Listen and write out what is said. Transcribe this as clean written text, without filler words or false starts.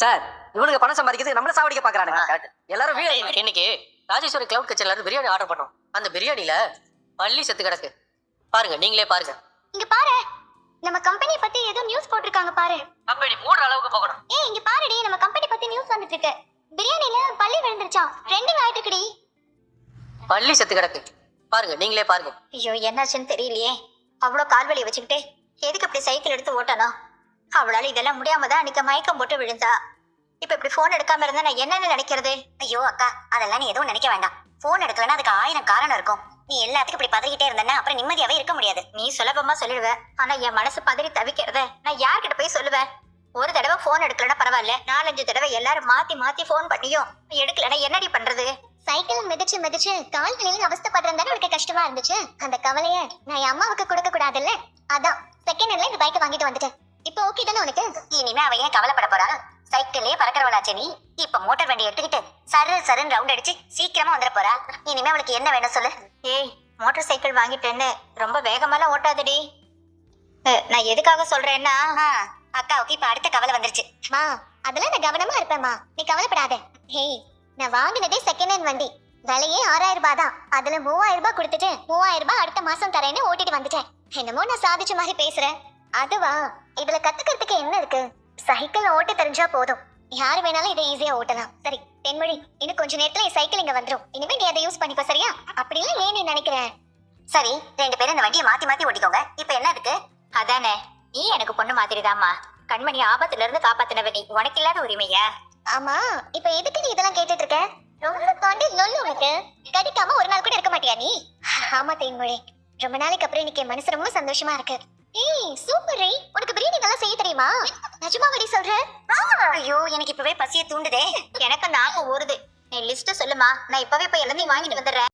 Sir இவனுக்கு பணம் சம்பாதிக்கிறது நம்மள சாவடிக்க பாக்குறானுங்க. எல்லாரும் இன்னைக்கு ராஜேஸ்வரி கிளவுட் கிச்சன்ல இருந்து பிரியாணி ஆர்டர் பண்ணோம். அந்த பிரியாணில பள்ளி செத்து கிடக்கு. பாருங்க, நீங்களே பாருங்க. இங்க பாரு, நம்ம கம்பெனி பத்தி ஏதோ நியூஸ் போட்டுருக்காங்க பாரு. கம்பெனி மூடுற அளவுக்கு போகணும். இங்க பாருடி, நம்ம கம்பெனி பத்தி நியூஸ் வந்துட்டு இருக்கு. பிரியாணில பள்ளி விழுந்துருச்சாம், ட்ரெண்டிங் ஆயிட்டு இருக்குடி. பள்ளி செத்து கிடக்கு. பாருங்க, நீங்களே பாருங்க. ஐயோ, என்னாச்சுன்னு தெரியலையே. அவ்வளோ கால்வலி வச்சுக்கிட்டு எதுக்கு அப்படி சைக்கிள் எடுத்து ஓட்டானா? அவளால இதெல்லாம் முடியாம தான் அன்னைக்கு மயக்கம் போட்டு விழுந்தா. இப்ப இப்படி போன் எடுக்காம இருந்தா நான் என்னன்னு நினைக்கிறது? ஐயோ அக்கா, அதெல்லாம் நீ எதுவும் நினைக்க வேண்டாம். போன் எடுக்கலன்னா அதுக்கு 1000 காரணம் இருக்கும். நீ எல்லாத்துக்கும் இப்படி பதறிக்கிட்டே இருந்தேன்னா அப்புறம் நிம்மதியாவே இருக்க முடியாது. நீ சுலபமா சொல்லிடுவ, ஆனா என் மனசு பதறி தவிக்கிறத நான் யார்கிட்ட போய் சொல்லுவேன்? ஒரு தடவை போன் எடுக்கலன்னா பரவாயில்ல, 4-5 தடவை எல்லாரும் மாத்தி மாத்தி போன் பண்ணியும் எடுக்கலன்னா என்னடி பண்றது? சைக்கிள் மிதிச்சு மிதிச்சு கால் வலியில அவஸ்தைப்படுறேன் தானே உனக்கு கஷ்டமா இருந்துச்சு. அந்த கவலைய நான் என் அம்மாவுக்கு கொடுக்க கூடாதுல்ல, அதான் செகண்ட் ஹேண்ட்ல இந்த பைக்கை வாங்கிட்டு வந்துட்டேன். இப்போ ஓகே தானே உனக்கு? இனிமே அவ ஏன் கவலைப்பட போறா? சைக்கிள்லயே பறக்கிறவளாச்சே நீ. இப்ப மோட்டார் வண்டி எடுத்துக்கிட்டு சருன்னு ரவுண்ட் அடிச்சு சீக்கிரமா வந்துட போறா. இனிமே அவளுக்கு என்ன வேணும் சொல்லு. ஏய், மோட்டார் சைக்கிள் வாங்கிட்டேன்னு ரொம்ப வேகமாலாம் ஓட்டாதடி. நான் எதுக்காக சொல்றேன்னா, அக்காவுக்கு இப்ப அடுத்த கவலை வந்துருச்சு. மா அதெல்லாம் நான் கவனமா இருப்பேம்மா, நீ கவலைப்படாத. ஹேய், நான் வாங்கினதே செகண்ட் ஹேண்ட் வண்டி, விலையே 6000 ரூபாய் தான். அதுல 3000 ரூபாய் கொடுத்துட்டு 3000 ரூபாய் அடுத்த மாசம் தரேன்னு ஓட்டிட்டு வந்துட்டேன். என்னமோ நான் சாதிச்ச மாதிரி பேசுறேன். அதுவா, இதுல கத்துக்கிறதுக்கு என்ன இருக்கு? சைக்கிள் ஓட்ட தெரிஞ்சா போதும், யாரு வேணாலும் இதை ஈஸியா ஓட்டலாம். சரி தென்மொழி, இன்னும் கொஞ்ச நேரத்துல என் சைக்கிள் இங்க வந்துடும். இனிமே நீ அதை யூஸ் பண்ணிக்கோ, சரியா? அப்படிலாம் ஏன் நீ நினைக்கிறேன்? சரி, 2 பேரும் இந்த வண்டியை மாத்தி மாத்தி ஓட்டிக்கோங்க. இப்ப என்ன இருக்கு? அதானே, நீ எனக்கு பொண்ணு மாதிரிதாம்மா. கண்மணி ஆபத்துல இருந்து காப்பாத்தினவ நீ, உனக்கு இல்லாத உரிமையா? ஆமா, இப்ப எதுக்கு நீ இதெல்லாம் கேட்டுட்டு இருக்க? ரொம்ப தாண்டி லொல்லு உனக்கு. கடிக்காம ஒரு நாள் கூட இருக்க மாட்டியா நீ? ஆமா தேன்மொழி, ரொம்ப நாளைக்கு அப்புறம் இன்னைக்கு என் மனசு ரொம்ப சந்தோஷமா இருக்கு. ஏய் சூப்பர் ரே, உனக்கு பிரியாணி நல்லா செய்ய தெரியுமா? நிஜமாவடி சொல்ற? ஐயோ, எனக்கு இப்பவே பசிய தூண்டுதே. எனக்கு அந்த ஆகும் ஊறுது. நீ லிஸ்ட் சொல்லுமா, நான் இப்பவே போய் எல்லாத்தையும் வாங்கிட்டு வந்துடுறேன்.